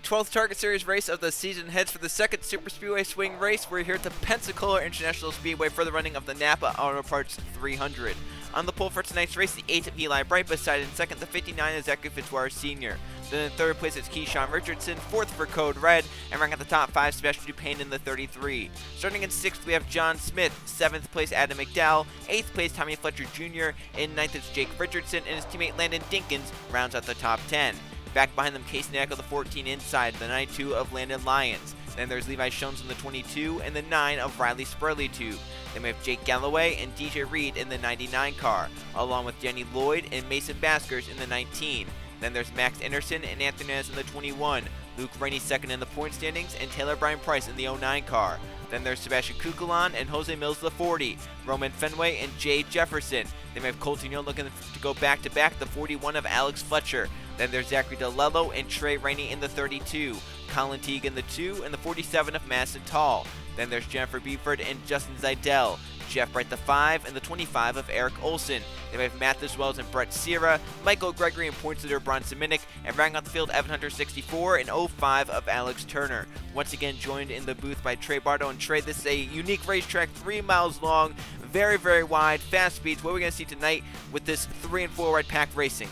12th Target Series race of the season heads for the second Superspeedway Swing race. We're here at the Pensacola International Speedway for the running of the NAPA Auto Parts 300. On the pole for tonight's race, the 8 of Eli Bright, beside in second, the 59 is Zachary Fitzwater Sr. Then in third place, it's Keyshawn Richardson, fourth for Code Red, and ranking at the top 5, Sebastian Dupain in the 33. Starting in sixth, we have John Smith, seventh place, Adam McDowell, eighth place, Tommy Fletcher Jr., in ninth, it's Jake Richardson, and his teammate Landon Dinkins rounds out the top 10. Back behind them, Casey Nackel, the 14 inside, the 92 of Landon Lyons. Then there's Levi Shones in the 22 and the 9 of Riley Spurley tube. Then we have Jake Galloway and DJ Reed in the 99 car, along with Jenny Lloyd and Mason Baskers in the 19. Then there's Max Anderson and Anthony Nez in the 21. Luke Rainey second in the point standings, and Taylor Brian Price in the 09 car. Then there's Sebastian Kukulon and Jose Mills the 40, Roman Fenway and Jay Jefferson. Then we have Colton Young looking to go back-to-back, the 41 of Alex Fletcher. Then there's Zachary DeLello and Trey Rainey in the 32, Colin Teague in the 2, and the 47 of Madison Tall. Then there's Jennifer Beeford and Justin Zidell, Jeff Bright the 5, and the 25 of Eric Olson. Then we have Mathis Wells and Brett Sierra, Michael Gregory and points leader Bronson Minnick, and rounding out the field, Evan Hunter 64 and 05 of Alex Turner. Once again joined in the booth by Trey Bardo. And Trey, this is a unique racetrack, 3 miles long, very, very wide, fast speeds. What are we going to see tonight with this 3 and 4 wide pack racing?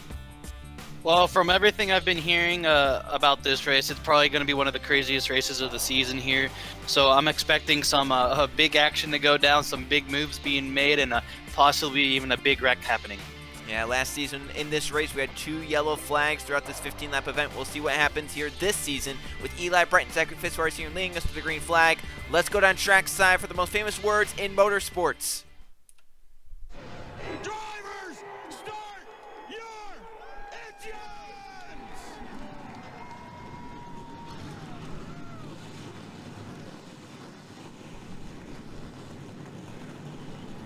Well, from everything I've been hearing about this race, it's probably going to be one of the craziest races of the season here. So I'm expecting some big action to go down, some big moves being made, and possibly even a big wreck happening. Yeah, last season in this race, we had 2 yellow flags throughout this 15-lap event. We'll see what happens here this season with Eli Bright and Zachary Fitzwater Sr. leading us to the green flag. Let's go down track side for the most famous words in motorsports. Drivers, start your engines!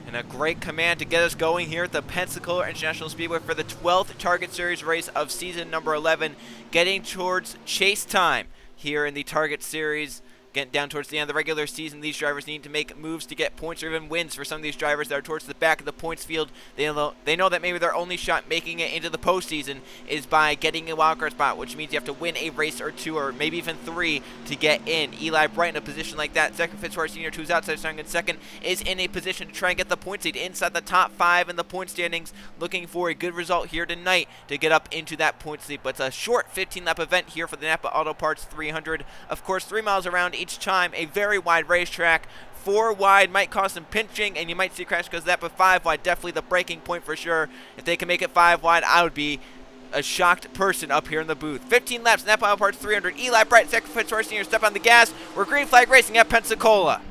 And a great command to get us going here at the Pensacola International Speedway for the 12th Target Series race of season number 11, getting towards chase time here in the Target Series. Getting down towards the end of the regular season, these drivers need to make moves to get points or even wins. For some of these drivers that are towards the back of the points field, they know that maybe their only shot making it into the postseason is by getting a wildcard spot, which means you have to win a race or 2 or maybe even 3 to get in. Eli Bright in a position like that. Zachary Fitzwater Sr., who's outside starting in second, is in a position to try and get the point lead inside the top 5 in the point standings, looking for a good result here tonight to get up into that point lead. But it's a short 15-lap event here for the NAPA Auto Parts 300. Of course, 3 miles around each time, a very wide racetrack. 4 wide might cause some pinching, and you might see a crash because of that, but 5 wide, definitely the breaking point for sure. If they can make it 5 wide, I would be a shocked person up here in the booth. 15 laps, NAPA Auto Parts 300. Eli Bright, Zachary Fitzwater Sr. step on the gas. We're green flag racing at Pensacola.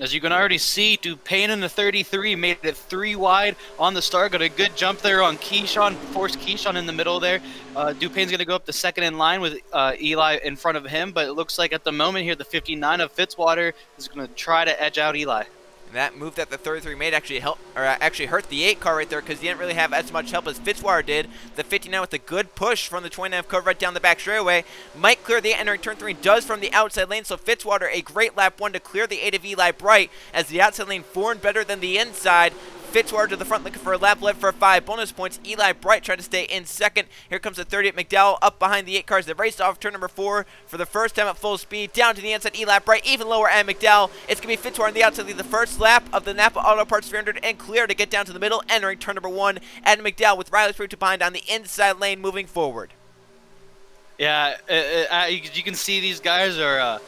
As you can already see, Dupain in the 33 made it 3 wide on the start. Got a good jump there on Keyshawn, forced Keyshawn in the middle there. Dupain's going to go up to second in line with Eli in front of him, but it looks like at the moment here, the 59 of Fitzwater is going to try to edge out Eli. And that move that the 33 made actually hurt the 8 car right there, because he didn't really have as much help as Fitzwater did. The 59 with a good push from the 29 cover right down the back straightaway might clear the 8 entering turn 3, does from the outside lane. So Fitzwater, a great lap 1 to clear the 8 of Eli Bright, as the outside lane formed better than the inside. Fitzwater to the front looking for a lap left for 5 bonus points. Eli Bright trying to stay in second. Here comes the 30 at McDowell up behind the 8 cars. They raced off turn number 4 for the first time at full speed. Down to the inside, Eli Bright even lower at McDowell. It's going to be Fitzwater on the outside lead the first lap of the NAPA Auto Parts 300 and clear to get down to the middle, entering turn number 1. Adam McDowell with Riley Spurley behind on the inside lane moving forward. Yeah, you can see these guys are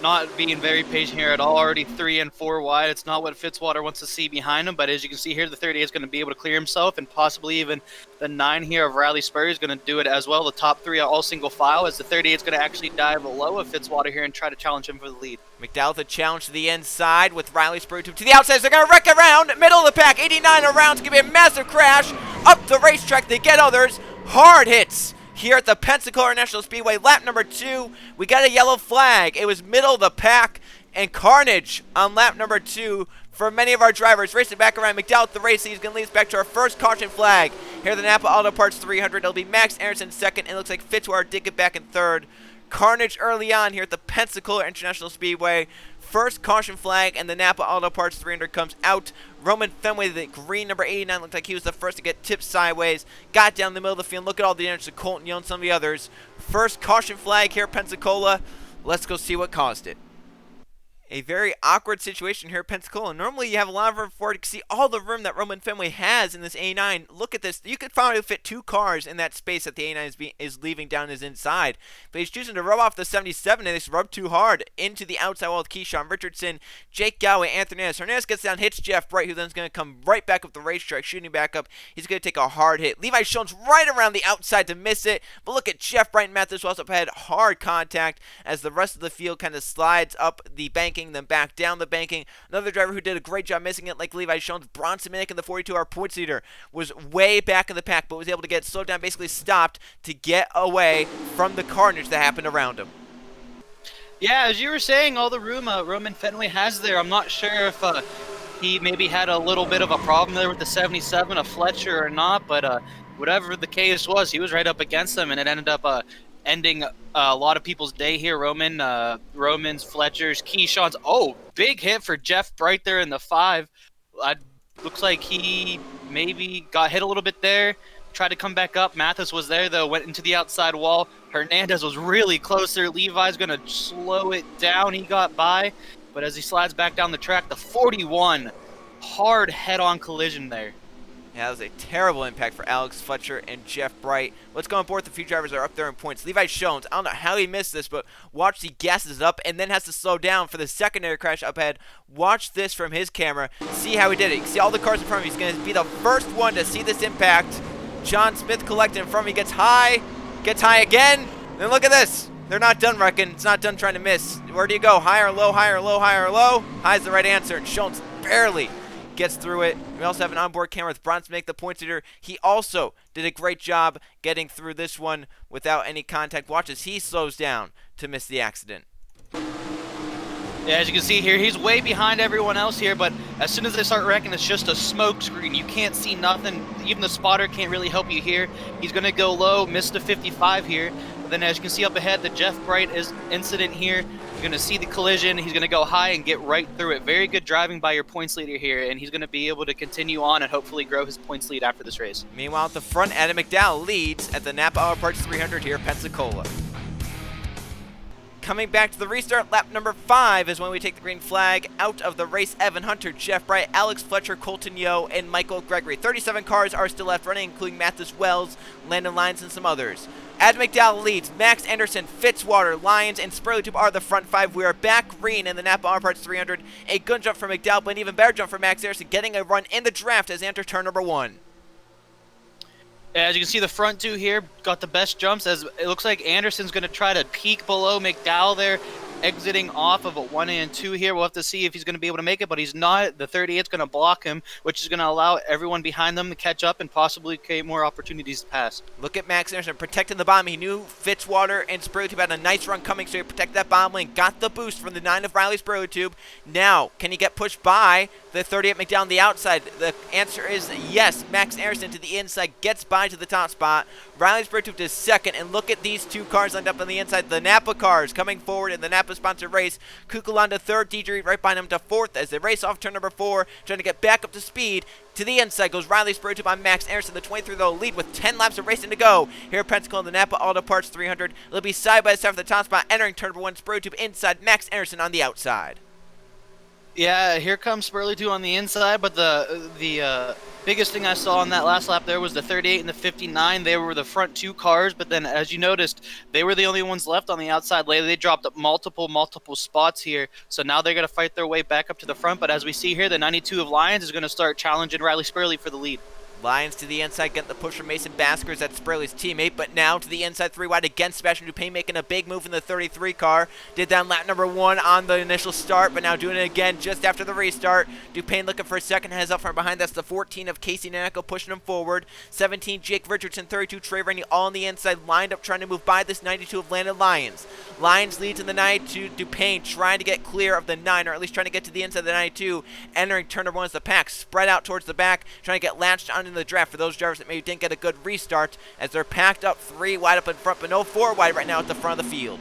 not being very patient here at all. Already 3 and 4 wide. It's not what Fitzwater wants to see behind him, but as you can see here, the 38 is going to be able to clear himself, and possibly even the 9 here of Riley Spurley is going to do it as well. The top 3 are all single file, as the 38 is going to actually dive low of Fitzwater here and try to challenge him for the lead. McDowell with a challenge to the inside with Riley Spurley to the outside. They're going to wreck around, middle of the pack, 89 around. It's going to be a massive crash. Up the racetrack, they get others. Hard hits here at the Pensacola International Speedway. Lap number 2, we got a yellow flag. It was middle of the pack and carnage on lap number 2 for many of our drivers. Racing back around, McDowell with the race. He's going to lead us back to our first caution flag here at the NAPA Auto Parts 300. It'll be Max Anderson second, and it looks like Fitzwater did get back in third. Carnage early on here at the Pensacola International Speedway first caution flag, and the Napa Auto Parts 300 comes out. Roman Fenway, the green number 89, looked like he was the first to get tipped sideways, got down the middle of the field. Look at all the damage to Colton Young and some of the others. First caution flag here at Pensacola. Let's go see what caused it. A very awkward situation here at Pensacola. Normally you have a lot of room for it. You can see all the room that Roman Fenway has in this A9. Look at this. You could probably fit 2 cars in that space that the A9 is leaving down his inside. But he's choosing to rub off the 77, and he's rubbed too hard into the outside wall with Keyshawn Richardson, Jake Galloway, Anthony Hernandez. Hernandez gets down, hits Jeff Bright, who then is going to come right back up the racetrack, shooting back up. He's going to take a hard hit. Levi Jones right around the outside to miss it. But look at Jeff Bright and Mathis Wells up ahead. Hard contact as the rest of the field kind of slides up the banking, then back down the banking. Another driver who did a great job missing it, like Levi Jones, Bronson Minnick in the 42-hour points leader, was way back in the pack, but was able to get slowed down, basically stopped to get away from the carnage that happened around him. Yeah, as you were saying, all the room Roman Fenway has there, I'm not sure if he maybe had a little bit of a problem there with the 77, a Fletcher or not, but whatever the case was, he was right up against them, and it ended up ending a lot of people's day here. Roman's, Fletcher's, Keyshawn's. Oh, big hit for Jeff Bright there in the 5. Looks like he maybe got hit a little bit there. Tried to come back up. Mathis was there, though. Went into the outside wall. Hernandez was really close there. Levi's going to slow it down. He got by. But as he slides back down the track, the 41. Hard head-on collision there. Yeah, that was a terrible impact for Alex Fletcher and Jeff Bright. Let's go on board. The few drivers are up there in points. Levi Jones, I don't know how he missed this, but watch, he gasses it up and then has to slow down for the secondary crash up ahead. Watch this from his camera. See how he did it. You can see all the cars in front of him. He's going to be the first one to see this impact. John Smith collecting in front of him. He gets high again. Then look at this. They're not done wrecking. It's not done trying to miss. Where do you go? Higher, low, higher, low, higher, low? High's the right answer, and Jones barely gets through it. We also have an onboard camera with Bronson Minnick, the points leader. He also did a great job getting through this one without any contact. Watch as he slows down to miss the accident. Yeah, as you can see here, he's way behind everyone else here, but as soon as they start wrecking, it's just a smoke screen. You can't see nothing. Even the spotter can't really help you here. He's going to go low, miss the 55 here. But then as you can see up ahead, the Jeff Bright incident here. You're going to see the collision. He's going to go high and get right through it. Very good driving by your points leader here, and he's going to be able to continue on and hopefully grow his points lead after this race. Meanwhile, at the front, Adam McDowell leads at the NAPA Auto Parts 300 here at Pensacola. Coming back to the restart, lap number 5 is when we take the green flag out of the race. Evan Hunter, Jeff Bright, Alex Fletcher, Colton Yo, and Michael Gregory. 37 cars are still left running, including Mathis Wells, Landon Lyons, and some others. Adam McDowell leads. Max Anderson, Fitzwater, Lyons, and Spurley Tube are the front 5. We are back green in the NAPA Auto Parts 300. A good jump from McDowell, but an even better jump from Max Anderson, getting a run in the draft as they enter turn number 1. As you can see, the front 2 here got the best jumps, as it looks like Anderson's going to try to peek below McDowell there, exiting off of a 1 and 2 here. We'll have to see if he's going to be able to make it, but he's not. The 38's going to block him, which is going to allow everyone behind them to catch up and possibly create more opportunities to pass. Look at Max Anderson protecting the bottom. He knew Fitzwater and Spurley Tube had a nice run coming, so he protected that bottom lane. Got the boost from the 9 of Riley Spurley Tube. Now, can he get pushed by the 38 McDowell on the outside? The answer is yes. Max Anderson to the inside gets by to the top spot. Riley Spurley Tube to second, and look at these 2 cars lined up on the inside. The NAPA cars coming forward in the NAPA-sponsored race. Kukulan to 3rd, DJ right behind him to 4th as they race off turn number 4, trying to get back up to speed. To the inside goes Riley Spurley Tube on Max Anderson. The 23 though lead with 10 laps of racing to go here at Pensacola in the NAPA Auto Parts 300. It'll be side by side for the top spot, entering turn number 1. Spurley Tube inside, Max Anderson on the outside. Yeah, here comes Spurley Tube on the inside, but the biggest thing I saw on that last lap there was the 38 and the 59. They were the front 2 cars, but then as you noticed, they were the only ones left on the outside. Later, they dropped up multiple spots here, so now they're going to fight their way back up to the front. But as we see here, the 92 of Lyons is going to start challenging Riley Spurley for the lead. Lyons to the inside, getting the push from Mason Baskers, that's Spurley's teammate, but now to the inside 3 wide against Sebastian Dupin, making a big move in the 33 car. Did that on lap number 1 on the initial start, but now doing it again just after the restart. Dupin looking for a second, has up from behind. That's the 14 of Casey Nanako pushing him forward. 17 Jake Richardson, 32 Trey Rennie, all on the inside, lined up trying to move by this 92 of Landon Lyons. Lyons leads in the 92, Dupin trying to get clear of the 9, or at least trying to get to the inside of the 92, entering turn number 1 as the pack spread out towards the back, trying to get latched onto the draft for those drivers that maybe didn't get a good restart, as they're packed up 3 wide up in front, but no 4 wide right now at the front of the field.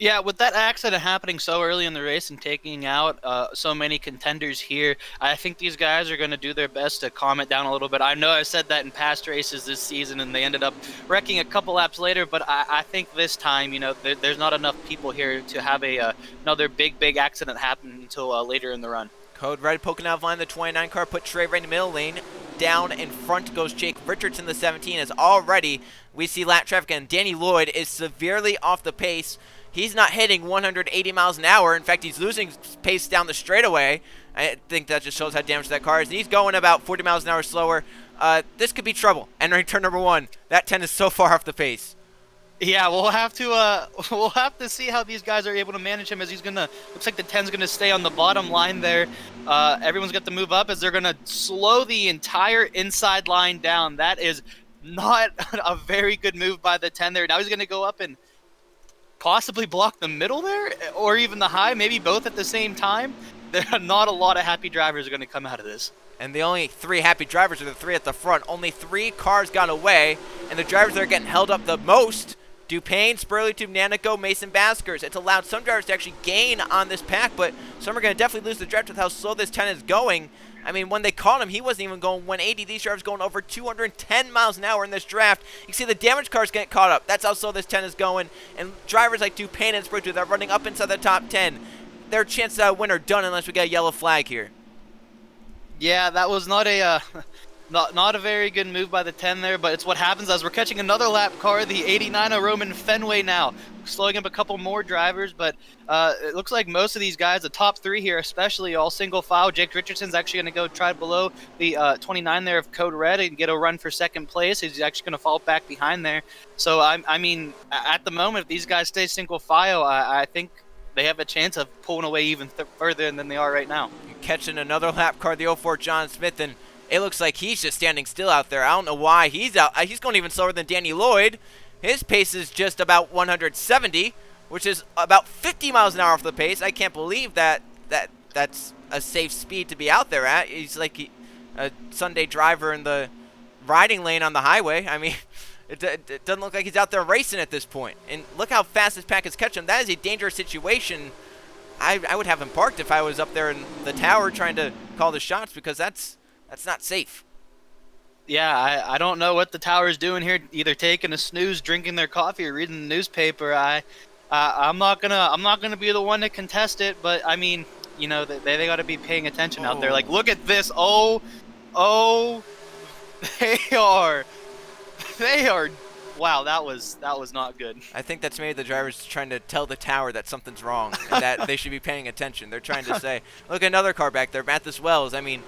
Yeah, with that accident happening so early in the race and taking out so many contenders here, I think these guys are going to do their best to calm it down a little bit. I know I said that in past races this season, and they ended up wrecking a couple laps later, but I think this time, there's not enough people here to have another big accident happen until later in the run. Code Red poking out of line. The 29 car put Trey right in the middle lane. Down in front goes Jake Richardson. The 17 is already, we see lap traffic, and Danny Lloyd is severely off the pace. He's not hitting 180 miles an hour. In fact, he's losing pace down the straightaway. I think that just shows how damaged that car is. And he's going about 40 miles an hour slower. This could be trouble. Entering turn number 1. That 10 is so far off the pace. Yeah, we'll have to see how these guys are able to manage him, as he's gonna, looks like the 10's gonna stay on the bottom line there. Everyone's got to move up as they're gonna slow the entire inside line down. That is not a very good move by the 10 there. Now he's gonna go up and possibly block the middle there, or even the high, maybe both at the same time. There are not a lot of happy drivers are going to come out of this. And the only 3 happy drivers are the 3 at the front. Only 3 cars got away, and the drivers that are getting held up the most, Dupain, Spurley Tube, Nanico, Mason Baskers. It's allowed some drivers to actually gain on this pack, but some are going to definitely lose the draft with how slow this 10 is going. I mean, when they caught him, he wasn't even going 180. These drivers going over 210 miles an hour in this draft. You can see the damaged cars get caught up. That's how slow this 10 is going. And drivers like Dupain and Spurley Tube, they're running up inside the top 10. Their chances at a win are done unless we get a yellow flag here. Yeah, that was not a not a very good move by the 10 there, but it's what happens as we're catching another lap car, the 89 of Roman Fenway now, slowing up a couple more drivers, but it looks like most of these guys, the top 3 here especially, all single file. Jake Richardson's actually going to go try below the 29 there of Code Red and get a run for second place. He's actually going to fall back behind there. So, I mean, at the moment, if these guys stay single file, I think they have a chance of pulling away even further than they are right now. Catching another lap car, the 04 John Smith, and it looks like he's just standing still out there. I don't know why he's out. He's going even slower than Danny Lloyd. His pace is just about 170, which is about 50 miles an hour off the pace. I can't believe that's a safe speed to be out there at. He's like a Sunday driver in the riding lane on the highway. I mean, it doesn't look like he's out there racing at this point. And look how fast this pack is catching him. That is a dangerous situation. I would have him parked if I was up there in the tower trying to call the shots, because that's not safe. Yeah, I don't know what the tower is doing here, either taking a snooze, drinking their coffee, or reading the newspaper. I'm not gonna be the one to contest it, but I mean, they got to be paying attention out there. Like, look at this. Oh, they are. Wow, that was not good. I think that's maybe the drivers trying to tell the tower that something's wrong and that they should be paying attention. They're trying to say, look, another car back there, Mathis Wells. I mean,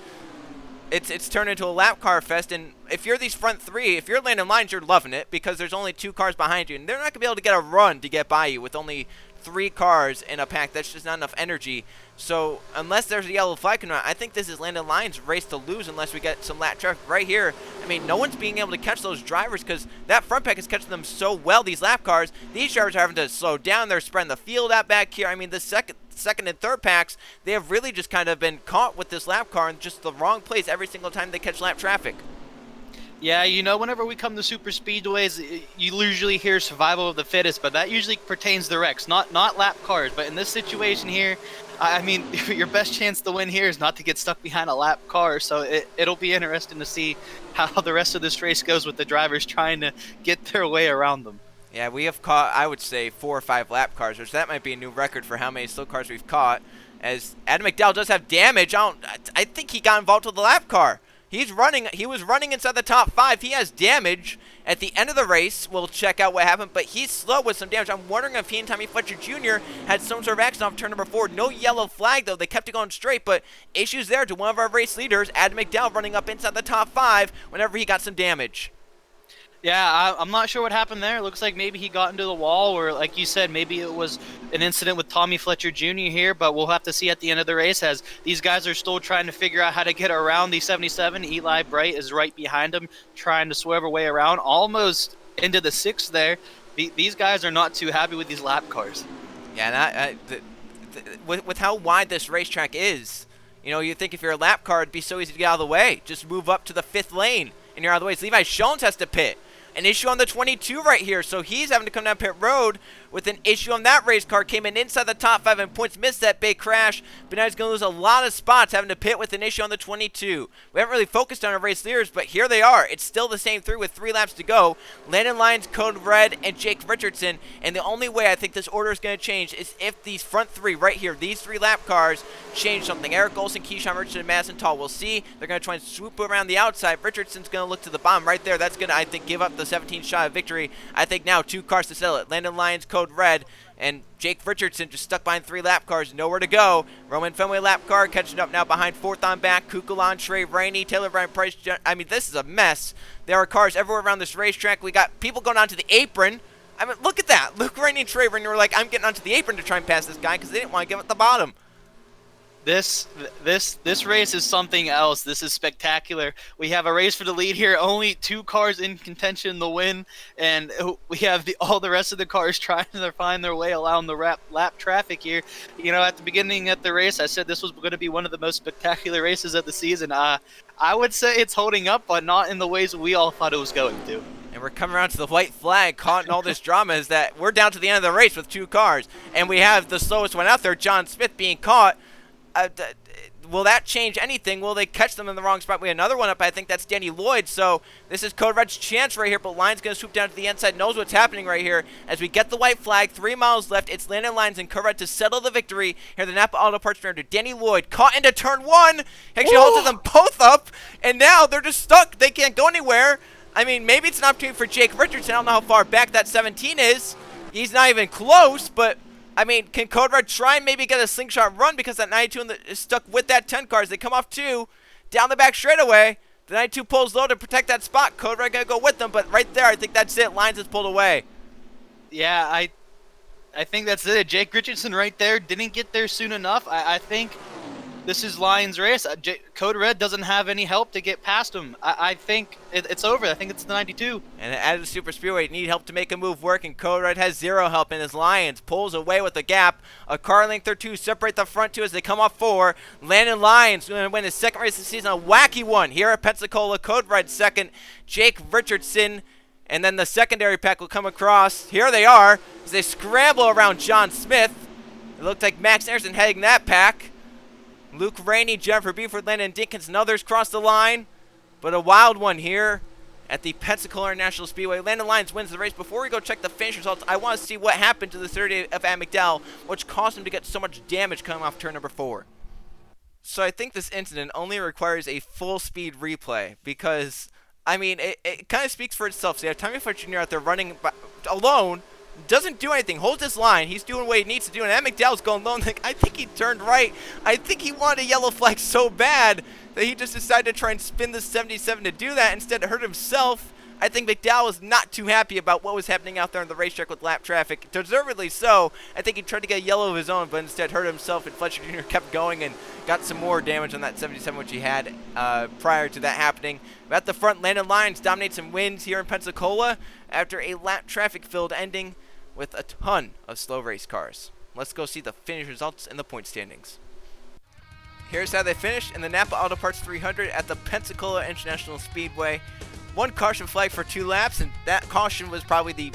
it's turned into a lap car fest, and if you're these front 3, if you're landing lines, you're loving it, because there's only 2 cars behind you, and they're not going to be able to get a run to get by you with only 3 cars in a pack. That's just not enough energy. So unless there's a yellow flag coming out, I think this is Landon Lyons' race to lose unless we get some lap traffic right here. I mean, no one's being able to catch those drivers because that front pack is catching them so well, these lap cars. These drivers are having to slow down. They're spreading the field out back here. I mean, the second and third packs, they have really just kind of been caught with this lap car in just the wrong place every single time they catch lap traffic. Yeah, whenever we come to super speedways, you usually hear survival of the fittest, but that usually pertains to wrecks, not lap cars. But in this situation here, I mean, your best chance to win here is not to get stuck behind a lap car. So it'll be interesting to see how the rest of this race goes with the drivers trying to get their way around them. Yeah, we have caught, I would say, 4 or 5 lap cars, which that might be a new record for how many slow cars we've caught. As Adam McDowell does have damage, I think he got involved with the lap car. He was running inside the top 5. He has damage. At the end of the race, we'll check out what happened, but he's slow with some damage. I'm wondering if he and Tommy Fletcher Jr. had some sort of accident off turn number 4. No yellow flag, though. They kept it going straight, but issues there to one of our race leaders, Adam McDowell, running up inside the top 5 whenever he got some damage. Yeah, I'm not sure what happened there. It looks like maybe he got into the wall, or like you said, maybe it was an incident with Tommy Fletcher Jr. here, but we'll have to see at the end of the race as these guys are still trying to figure out how to get around the 77. Eli Bright is right behind him, trying to swerve her way around, almost into the 6th there. These guys are not too happy with these lap cars. Yeah, and with how wide this racetrack is, you think if you're a lap car, it'd be so easy to get out of the way. Just move up to the 5th lane, and you're out of the way. So Levi Shones has to pit. an issue on the 22 right here. So he's having to come down pit road with an issue on that race car. Came in inside the top 5 and points, missed that big crash. But now he's going to lose a lot of spots having to pit with an issue on the 22. We haven't really focused on our race leaders, but here they are. It's still the same three with 3 laps to go. Landon Lyons, Code Red, and Jake Richardson. And the only way I think this order is going to change is if these front 3 right here, these 3 lap cars, change something. Eric Olson, Keyshawn Richardson, and Madison Tall. We'll see. They're going to try and swoop around the outside. Richardson's going to look to the bottom right there. That's going to, I think, give up the 17th shot of victory. I think now 2 cars to settle it. Landon Lyons, Code Red, and Jake Richardson just stuck behind 3 lap cars. Nowhere to go. Roman Fenway lap car catching up now behind 4th on back. Kukulon, Trey Rainey, Taylor Bryan Price. I mean, this is a mess. There are cars everywhere around this racetrack. We got people going onto the apron. I mean, look at that. Luke Rainey and Trey Rainey were like, I'm getting onto the apron to try and pass this guy because they didn't want to give it the bottom. This race is something else. This is spectacular. We have a race for the lead here. Only 2 cars in contention to win, and we have all the rest of the cars trying to find their way along the lap traffic here. You know, at the beginning of the race, I said this was going to be one of the most spectacular races of the season. I would say it's holding up, but not in the ways we all thought it was going to. And we're coming around to the white flag. Caught in all this drama is that we're down to the end of the race with 2 cars, and we have the slowest one out there, John Smith, being caught. Will that change anything? Will they catch them in the wrong spot? We have another one up. I think that's Danny Lloyd. So this is Code Red's chance right here. But Lyons going to swoop down to the inside. Knows what's happening right here. As we get the white flag, 3 miles left. It's Landon Lyons and Code Red to settle the victory. Here the Napa Auto Parts driver, Danny Lloyd, caught into turn 1. Actually holds them both up. And now they're just stuck. They can't go anywhere. I mean, maybe it's an opportunity for Jake Richardson. I don't know how far back that 17 is. He's not even close, but I mean, can Code Red try and maybe get a slingshot run because that 92 is stuck with that 10 cars? They come off 2 down the back straightaway. The 92 pulls low to protect that spot. Code Red gonna go with them, but right there, I think that's it. Lyons is pulled away. Yeah, I think that's it. Jake Richardson right there didn't get there soon enough. I think this is Lyons' race. Code Red doesn't have any help to get past him. I think it's over. I think it's the 92. And at the Superspeedway, need help to make a move work, and Code Red has 0 help, and as Lyons pulls away with a gap. A car length or 2 separate the front 2 as they come off 4. Landon Lyons going to win his 2nd race of the season, a wacky one here at Pensacola. Code Red 2nd, Jake Richardson, and then the secondary pack will come across. Here they are as they scramble around John Smith. It looked like Max Anderson heading that pack. Luke Rainey, Jennifer Buford, Landon Dinkins, and others cross the line. But a wild one here at the Pensacola International Speedway. Landon Lyons wins the race. Before we go check the finish results, I want to see what happened to the 30 of Adam McDowell, which caused him to get so much damage coming off turn number 4. So I think this incident only requires a full speed replay because, I mean, it kind of speaks for itself. So you have Tommy Fletcher Jr. out there running alone, doesn't do anything, holds his line. He's doing what he needs to do, and Adam McDowell's going low. Like, I think he turned right. I think he wanted a yellow flag so bad that he just decided to try and spin the 77 to do that. Instead, it hurt himself. I think McDowell was not too happy about what was happening out there on the racetrack with lap traffic. Deservedly so. I think he tried to get a yellow of his own, but instead hurt himself, and Fletcher Jr. kept going and got some more damage on that 77, which he had prior to that happening. But at the front, Landon Lyons dominates and wins here in Pensacola after a lap traffic-filled ending with a ton of slow race cars. Let's go see the finish results and the point standings. Here's how they finished in the NAPA Auto Parts 300 at the Pensacola International Speedway. 1 caution flag for 2 laps, and that caution was probably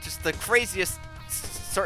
just the craziest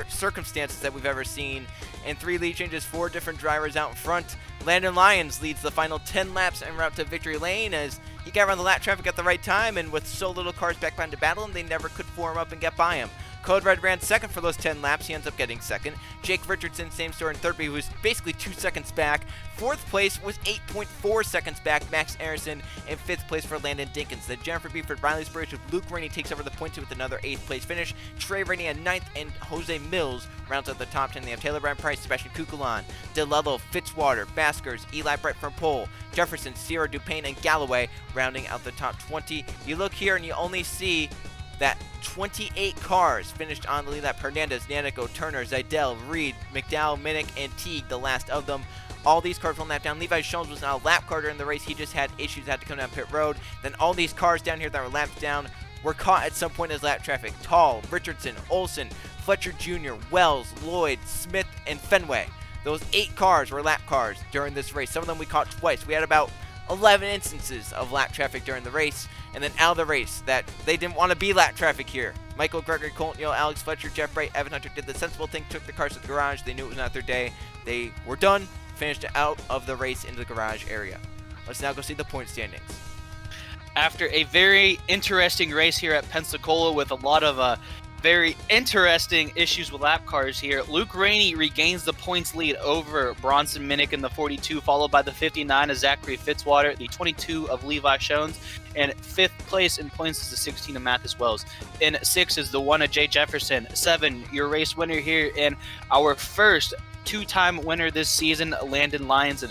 circumstances that we've ever seen. And 3 lead changes, 4 different drivers out in front. Landon Lyons leads the final 10 laps en route to victory lane as he got around the lap traffic at the right time, and with so little cars back behind to battle him, they never could form up and get by him. Code Red ran 2nd for those 10 laps. He ends up getting 2nd. Jake Richardson, same story in 3rd, but he was basically 2 seconds back. 4th place was 8.4 seconds back. Max Anderson in 5th place for Landon Dinkins. Then Jennifer Buford, Riley's Bridge with Luke Rainey takes over the points with another 8th place finish. Trey Rainey at 9th, and Jose Mills rounds out the top 10. They have Taylor Bryan Price, Sebastian Kukulon, DeLello, Fitzwater, Baskers, Eli Brett from Pole, Jefferson, Sierra Dupain, and Galloway rounding out the top 20. You look here and you only see that 28 cars finished on the lead lap. Hernandez, Nanico, Turner, Zidell, Reed, McDowell, Minnick, and Teague, the last of them. All these cars one lap down. Levi Jones was not a lap car during the race. He just had issues, had to come down pit road. Then all these cars down here that were lapped down were caught at some point as lap traffic. Tall, Richardson, Olson, Fletcher Jr., Wells, Lloyd, Smith, and Fenway. Those 8 cars were lap cars during this race. Some of them we caught twice. We had about 11 instances of lap traffic during the race, and then out of the race that they didn't want to be lap traffic here. Michael Gregory, Colton Yale, Alex Fletcher, Jeff Bright, Evan Hunter did the sensible thing, took the cars to the garage. They knew it was not their day. They were done, finished out of the race into the garage area. Let's now go see the point standings. After a very interesting race here at Pensacola with a lot of very interesting issues with lap cars here, Luke Rainey regains the points lead over Bronson Minnick in the 42, followed by the 59 of Zachary Fitzwater, the 22 of Levi Shones, and 5th place in points is the 16 of Mathis Wells. In 6th is the 1 of Jay Jefferson. 7, your race winner here, and our first 2-time winner this season, Landon Lyons.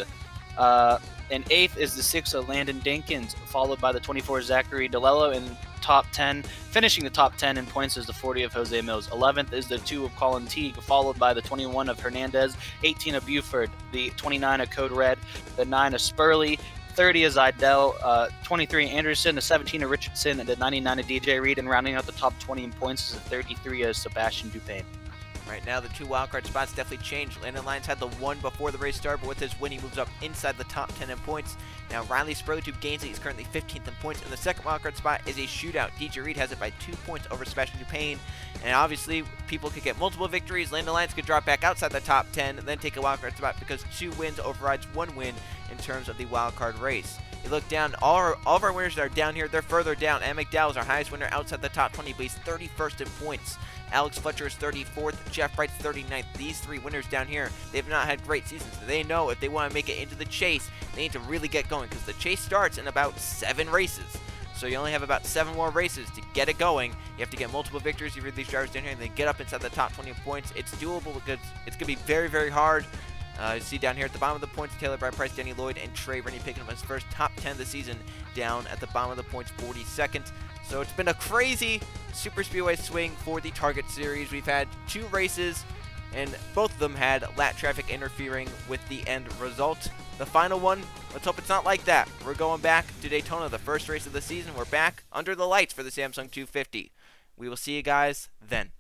And 8th is the 6 of Landon Dinkins, followed by the 24 Zachary DeLello, and top 10, finishing the top 10 in points is the 40 of Jose Mills. 11th is the 2 of Colin Teague, followed by the 21 of Hernandez, 18 of Buford, the 29 of Code Red, the 9 of Spurley, 30 is Idell, 23 Anderson, the 17 of Richardson, and the 99 of DJ Reed, and rounding out the top 20 in points is the 33 of Sebastian Dupain. Right now, the 2 wildcard spots definitely changed. Landon Lyons had the 1 before the race started, but with his win, he moves up inside the top 10 in points. Now, Riley Sprotube gains it. He's currently 15th in points. And the second wildcard spot is a shootout. DJ Reed has it by 2 points over Sebastian Dupain. And obviously, people could get multiple victories. Landon Lyons could drop back outside the top 10 and then take a wildcard spot because 2 wins overrides 1 win in terms of the wildcard race. You look down, all of our winners that are down here, they're further down. Ann McDowell is our highest winner outside the top 20, but he's 31st in points. Alex Fletcher is 34th, Jeff Bright's 39th. These 3 winners down here, they've not had great seasons. They know if they want to make it into the chase, they need to really get going because the chase starts in about 7 races. So you only have about 7 more races to get it going. You have to get multiple victories for these drivers down here and then get up inside the top 20 points. It's doable because it's going to be very, very hard. You see down here at the bottom of the points, Taylor Brad Price, Danny Lloyd, and Trey Rennie picking up his first top 10 of the season down at the bottom of the points, 42nd. So it's been a crazy Superspeedway swing for the Target Series. We've had 2 races, and both of them had lap traffic interfering with the end result. The final one, let's hope it's not like that. We're going back to Daytona, the first race of the season. We're back under the lights for the Samsung 250. We will see you guys then.